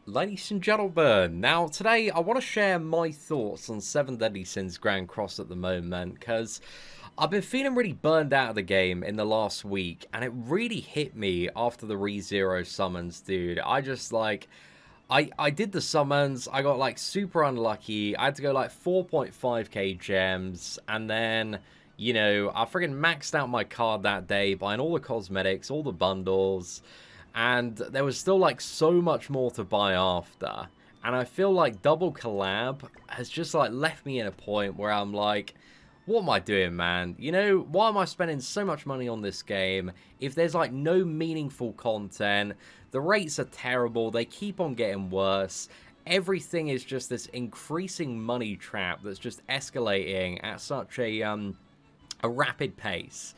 Ladies and gentlemen, now today I want to share my thoughts on 7 Deadly Sins Grand Cross at the moment, because I've been feeling really burned out of the game in the last week, and it really hit me after the ReZero summons, dude. I did the summons, I got like super unlucky, I had to go like 4.5k gems, and then, I friggin' maxed out my card that day, buying all the cosmetics, all the bundles, and there was still like so much more to buy after. And I feel like double collab has just like left me in a point where I'm like, what am I doing, man? Why am I spending so much money on this game if there's like no meaningful content? The rates are terrible, they keep on getting worse. Everything is just this increasing money trap that's just escalating at such a rapid pace.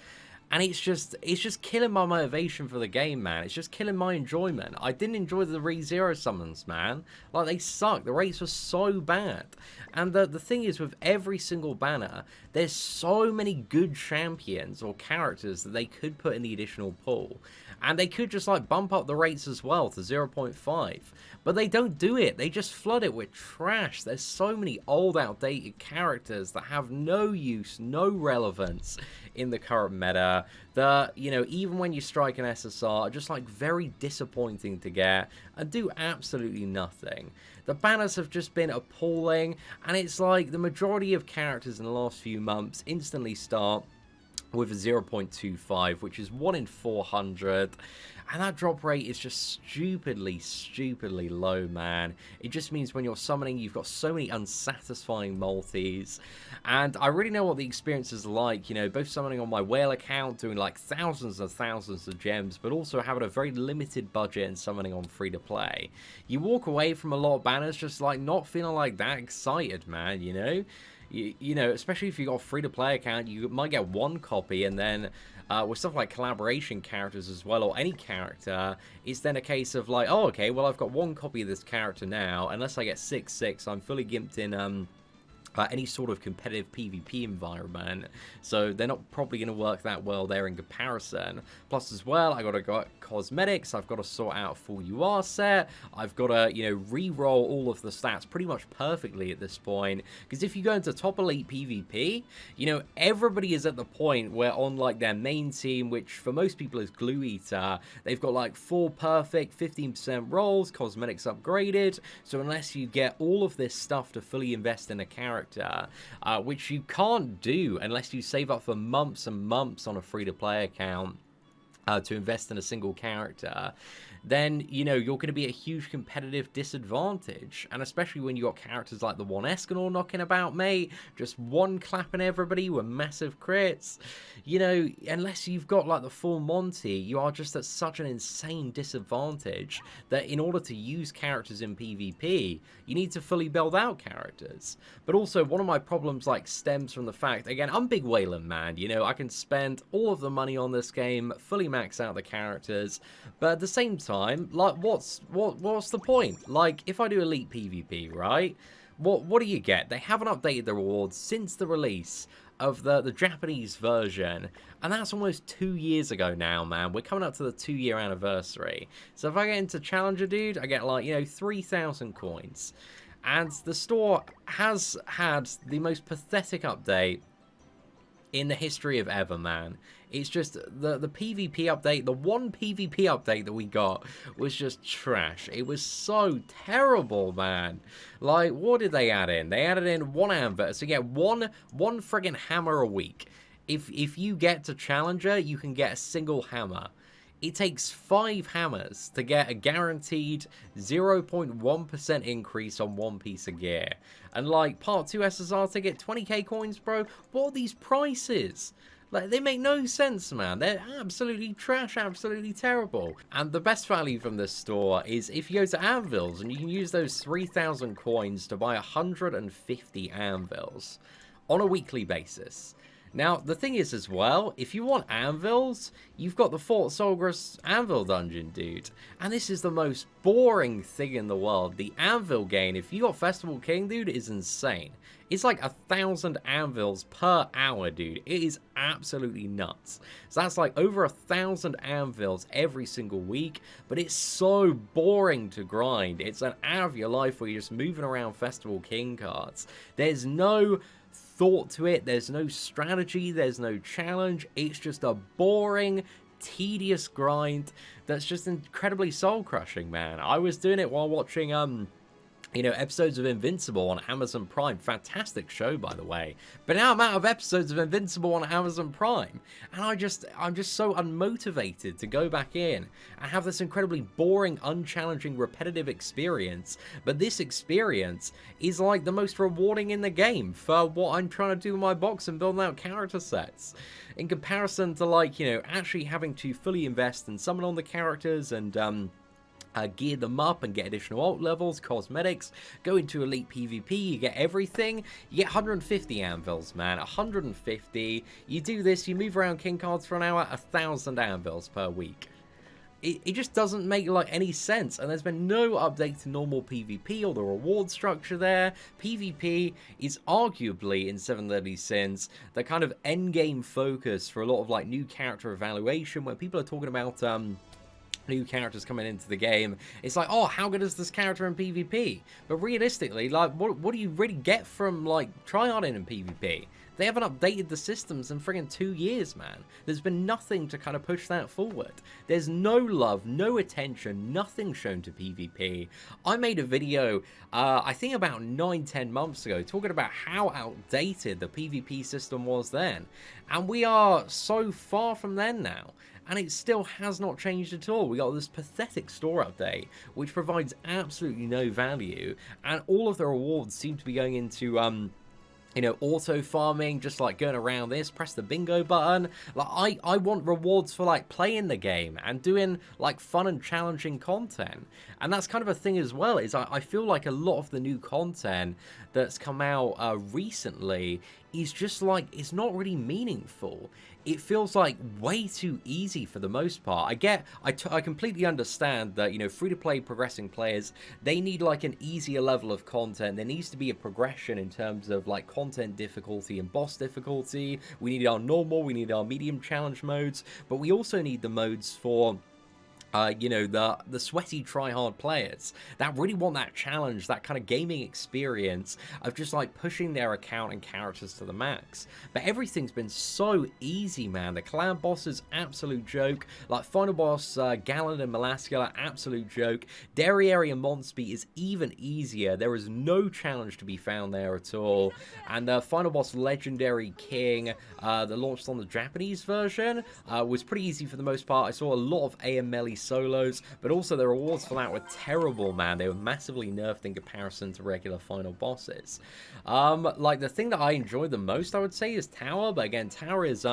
And it's just killing my motivation for the game, man. It's just killing my enjoyment. I didn't enjoy the ReZero summons, man. Like, they suck. The rates were so bad. And the thing is, with every single banner, there's so many good champions or characters that they could put in the additional pool. And they could just, like, bump up the rates as well to 0.5. But they don't do it. They just flood it with trash. There's so many old, outdated characters that have no use, no relevance in the current meta, that, even when you strike an SSR, are just, like, very disappointing to get and do absolutely nothing. The banners have just been appalling, and it's like the majority of characters in the last few months instantly start with a 0.25, which is 1 in 400, and that drop rate is just stupidly low, man. It just means when you're summoning, you've got so many unsatisfying multis, and I really know what the experience is like, both summoning on my whale account, doing like thousands and thousands of gems, but also having a very limited budget and summoning on free-to-play. You walk away from a lot of banners just like not feeling like that excited, man, especially if you got a free-to-play account, you might get one copy, and then with stuff like collaboration characters as well, or any character, it's then a case of like, oh, okay, well, I've got one copy of this character now. Unless I get 6/6, I'm fully gimped in any sort of competitive PvP environment, so they're not probably going to work that well there in comparison. Plus as well, I got to go cosmetics, I've got to sort out a full UR set, I've got to, re-roll all of the stats pretty much perfectly at this point, because if you go into top elite PvP, everybody is at the point where on like their main team, which for most people is Glue Eater, they've got like 4 perfect 15% rolls, cosmetics upgraded, so unless you get all of this stuff to fully invest in a character, which you can't do unless you save up for months and months on a free-to-play account to invest in a single character, then, you're going to be at a huge competitive disadvantage. And especially when you got characters like the one Escanor knocking about, mate, just one clapping everybody with massive crits, unless you've got like the full Monty, you are just at such an insane disadvantage that in order to use characters in PvP, you need to fully build out characters. But also, one of my problems like stems from the fact, again, I'm big Wayland, man, I can spend all of the money on this game, fully max out the characters, but at the same time, like, what's the point? Like, if I do elite PvP, right, what do you get? They haven't updated the rewards since the release of the Japanese version, and that's almost 2 years ago now, man. We're coming up to the 2-year anniversary. So if I get into Challenger, dude, I get like, 3,000 coins. And the store has had the most pathetic update in the history of ever, man. It's just the PvP update, the one PvP update that we got was just trash. It was so terrible, man. Like, what did they add in? They added in 1 anvil, so you get one friggin' hammer a week. If you get to Challenger, you can get a single hammer. It takes 5 hammers to get a guaranteed 0.1% increase on one piece of gear. And like, part 2 SSR to get 20k coins, bro? What are these prices? Like, they make no sense, man. They're absolutely trash, absolutely terrible. And the best value from this store is if you go to anvils, and you can use those 3,000 coins to buy 150 anvils on a weekly basis. Now, the thing is as well, if you want anvils, you've got the Fort Solgras anvil dungeon, dude. And this is the most boring thing in the world. The anvil gain, if you got Festival King, dude, is insane. It's like 1,000 anvils per hour, dude. It is absolutely nuts. So that's like over 1,000 anvils every single week, but it's so boring to grind. It's an hour of your life where you're just moving around Festival King cards. There's no thought to it, there's no strategy, there's no challenge. It's just a boring, tedious grind that's just incredibly soul-crushing, man. I was doing it while watching episodes of Invincible on Amazon Prime. Fantastic show, by the way. But now I'm out of episodes of Invincible on Amazon Prime, and I'm just so unmotivated to go back in and have this incredibly boring, unchallenging, repetitive experience. But this experience is like the most rewarding in the game for what I'm trying to do with my box and building out character sets. In comparison to, like, actually having to fully invest and summon on the characters and gear them up and get additional ult levels, cosmetics, go into elite PvP, you get everything. You get 150 anvils, man, 150. You do this, you move around king cards for an hour, 1,000 anvils per week. It just doesn't make like any sense, and there's been no update to normal PvP or the reward structure there. PvP is arguably in 7 Deadly Sins the kind of endgame focus for a lot of like new character evaluation, where people are talking about new characters coming into the game. It's like, oh, how good is this character in PvP? But realistically, like, what do you really get from like tryharding in PvP? They haven't updated the systems in friggin' 2 years, man. There's been nothing to kind of push that forward. There's no love, no attention, nothing shown to PvP. I made a video, I think about 9-10 months ago, talking about how outdated the PvP system was then. And we are so far from then now. And it still has not changed at all. We got this pathetic store update, which provides absolutely no value, and all of the rewards seem to be going into auto farming, just like going around this, press the bingo button. Like, I want rewards for like playing the game and doing like fun and challenging content. And that's kind of a thing as well, is I feel like a lot of the new content that's come out recently is just like, it's not really meaningful. It feels like way too easy for the most part. I completely understand that, free-to-play progressing players, they need like an easier level of content. There needs to be a progression in terms of like content difficulty and boss difficulty. We need our normal, we need our medium challenge modes, but we also need the modes for the sweaty try-hard players that really want that challenge, that kind of gaming experience of just like pushing their account and characters to the max. But everything's been so easy, man. The clan boss is absolute joke. Like final boss Gallant and Melascula, absolute joke. Derriere and Monspeed is even easier. There is no challenge to be found there at all. And final boss Legendary King that launched on the Japanese version was pretty easy for the most part. I saw a lot of AM melee solos, but also the rewards for that were terrible, man. They were massively nerfed in comparison to regular final bosses. Like the thing that I enjoyed the most, I would say, is Tower, but again, Tower is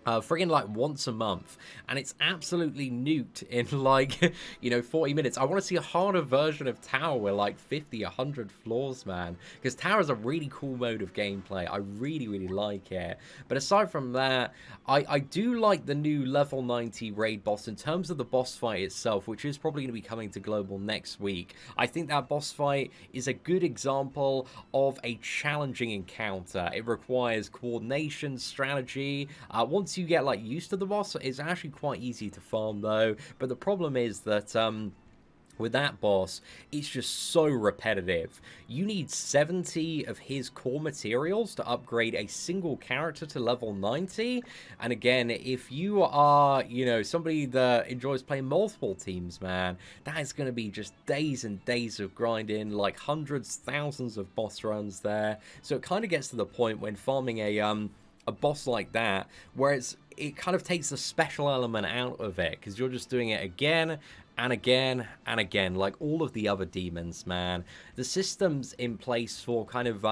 friggin' like once a month, and it's absolutely nuked in like 40 minutes. I want to see a harder version of Tower with like 50, 100 floors, man, because Tower is a really cool mode of gameplay. I really like it. But aside from that, I do like the new level 90 raid boss in terms of the boss fight itself, which is probably going to be coming to global next week. I think that boss fight is a good example of a challenging encounter. It requires coordination, strategy. Once you get like used to the boss, it's actually quite easy to farm though. But the problem is that with that boss, it's just so repetitive. You need 70 of his core materials to upgrade a single character to level 90. And again, if you are, somebody that enjoys playing multiple teams, man, that is going to be just days and days of grinding, like hundreds, thousands of boss runs there. So it kind of gets to the point when farming a boss like that, where it kind of takes the special element out of it, because you're just doing it again and again and again, like all of the other demons, man. The systems in place for kind of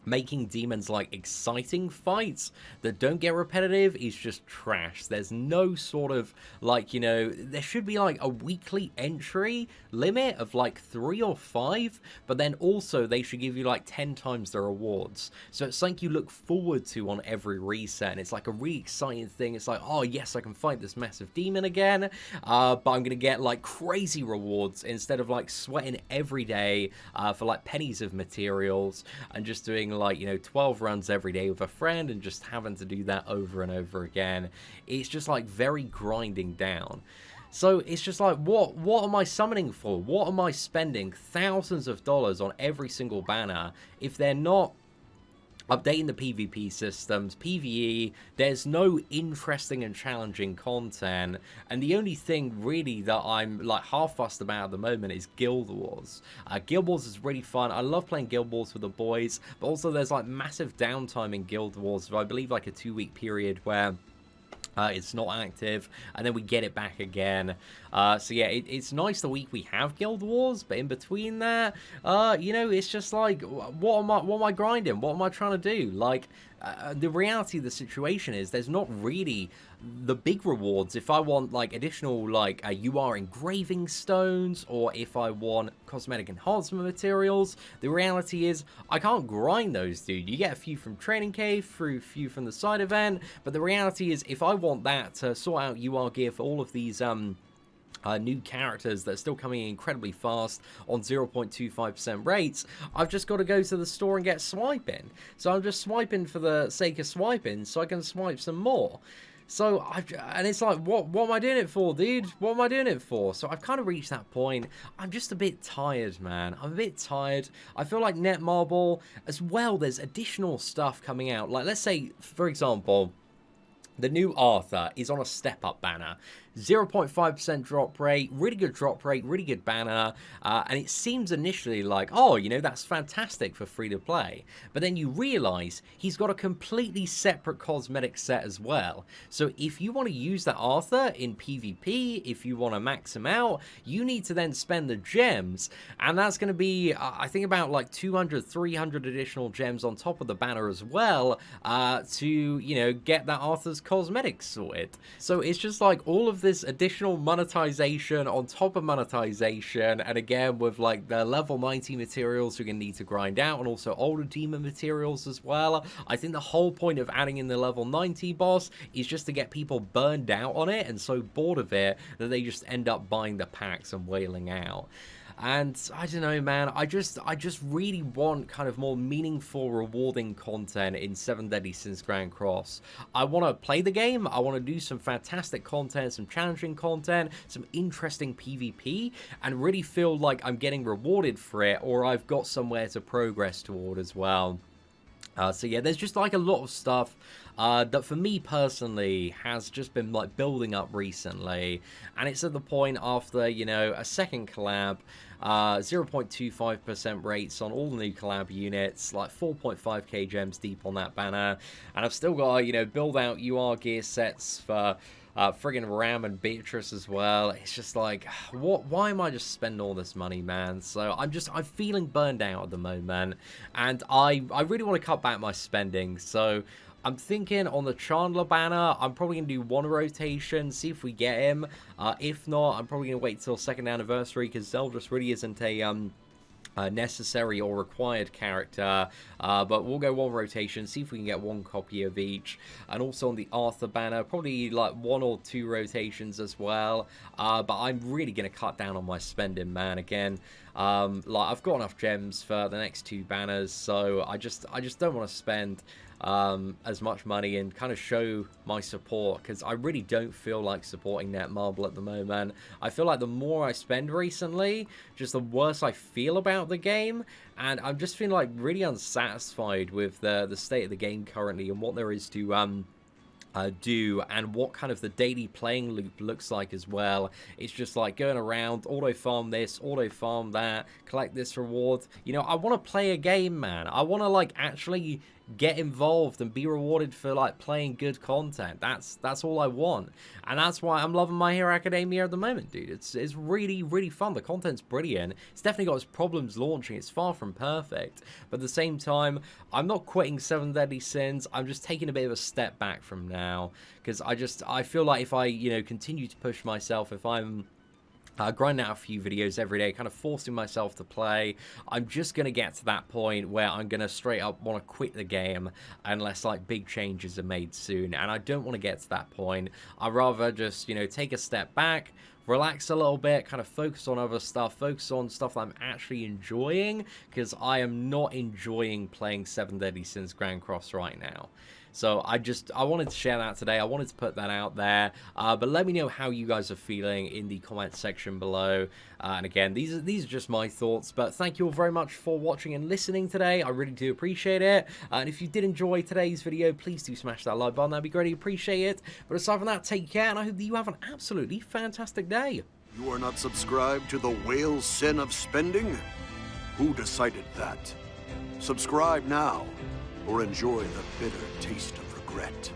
making demons like exciting fights that don't get repetitive is just trash. There's no sort of like, you know, there should be like a weekly entry limit of like 3 or 5, but then also they should give you like 10 times the rewards. So it's something you look forward to on every reset, and it's like a really exciting thing. It's like, oh yes, I can fight this massive demon again, but I'm gonna get like crazy rewards instead of like sweating every day for like pennies of materials and just doing like, you know, 12 runs every day with a friend and just having to do that over and over again. It's just like very grinding down. So it's just like, what am I summoning for? What am I spending thousands of dollars on every single banner if they're not updating the PvP systems, PvE, there's no interesting and challenging content, and the only thing really that I'm like half fussed about at the moment is Guild Wars. Guild Wars is really fun. I love playing Guild Wars with the boys, but also there's like massive downtime in Guild Wars, so I believe like a 2-week period where it's not active, and then we get it back again. So yeah, it's nice the week we have Guild Wars, but in between that, you know, it's just like, what am I grinding? What am I trying to do? Like, the reality of the situation is there's not really the big rewards. If I want like additional like UR engraving stones, or if I want cosmetic enhancement materials, the reality is I can't grind those, dude. You get a few from Training Cave, through a few from the side event, but the reality is if I want that to sort out UR gear for all of these new characters that are still coming in incredibly fast on 0.25% rates, I've just got to go to the store and get swiping. So I'm just swiping for the sake of swiping so I can swipe some more. So, and it's like, what am I doing it for, dude? What am I doing it for? So I've kind of reached that point. I'm just a bit tired, man. I'm a bit tired. I feel like Netmarble, as well, there's additional stuff coming out. Like, let's say, for example, the new Arthur is on a step-up banner. 0.5% drop rate, really good drop rate, really good banner, and it seems initially like, oh, you know, that's fantastic for free-to-play. But then you realize he's got a completely separate cosmetic set as well. So if you want to use that Arthur in PvP, if you want to max him out, you need to then spend the gems, and that's going to be, I think, about like 200, 300 additional gems on top of the banner as well, to, you know, get that Arthur's cosmetics sorted. So it's just like all of this additional monetization on top of monetization, and again with like the level 90 materials you're gonna need to grind out, and also older demon materials as well. I think the whole point of adding in the level 90 boss is just to get people burned out on it and so bored of it that they just end up buying the packs and wailing out. And I don't know, man, I just really want kind of more meaningful, rewarding content in 7 Deadly Sins Grand Cross. I want to play the game, I want to do some fantastic content, some challenging content, some interesting PvP, and really feel like I'm getting rewarded for it, or I've got somewhere to progress toward as well. So yeah, there's just like a lot of stuff that for me personally has just been like building up recently, and it's at the point after, you know, a second collab, 0.25% rates on all the new collab units, like 4.5k gems deep on that banner, and I've still got to, you know, build out UR gear sets for friggin' Ram and Beatrice as well. It's just like, why am I just spending all this money, man? So I'm feeling burned out at the moment, and I really want to cut back my spending. So I'm thinking on the Chandler banner, I'm probably going to do 1 rotation, see if we get him. If not, I'm probably going to wait till 2nd anniversary, because Zeldris really isn't a necessary or required character, but we'll go 1 rotation, see if we can get 1 copy of each. And also on the Arthur banner, probably like 1 or 2 rotations as well, but I'm really going to cut down on my spending, man. Again, like I've got enough gems for the next 2 banners, so I just don't want to spend as much money and kind of show my support, because I really don't feel like supporting Netmarble at the moment. I feel like the more I spend recently, just the worse I feel about the game, and I'm just feeling like really unsatisfied with the state of the game currently and what there is to do, and what kind of the daily playing loop looks like as well. It's just like going around, auto farm this, auto farm that, collect this reward. You know, I want to play a game, man. I want to like actually get involved and be rewarded for like playing good content. That's all I want, and that's why I'm loving My Hero Academia at the moment, dude. It's really, really fun. The content's brilliant. It's definitely got its problems launching. It's far from perfect, but at the same time, I'm not quitting Seven Deadly Sins. I'm just taking a bit of a step back from now, because I feel like if I, you know, continue to push myself, if I'm grinding out a few videos every day, kind of forcing myself to play, I'm just going to get to that point where I'm going to straight up want to quit the game unless like big changes are made soon, and I don't want to get to that point. I'd rather just, you know, take a step back, relax a little bit, kind of focus on other stuff, focus on stuff that I'm actually enjoying, because I am not enjoying playing Seven Deadly Sins Grand Cross right now. So I wanted to share that today. I wanted to put that out there. But let me know how you guys are feeling in the comment section below. And again, these are just my thoughts. But thank you all very much for watching and listening today. I really do appreciate it. And if you did enjoy today's video, please do smash that like button. That'd be greatly appreciated. But aside from that, take care, and I hope that you have an absolutely fantastic day. You are not subscribed to the whale sin of spending? Who decided that? Subscribe now, or enjoy the bitter taste of regret.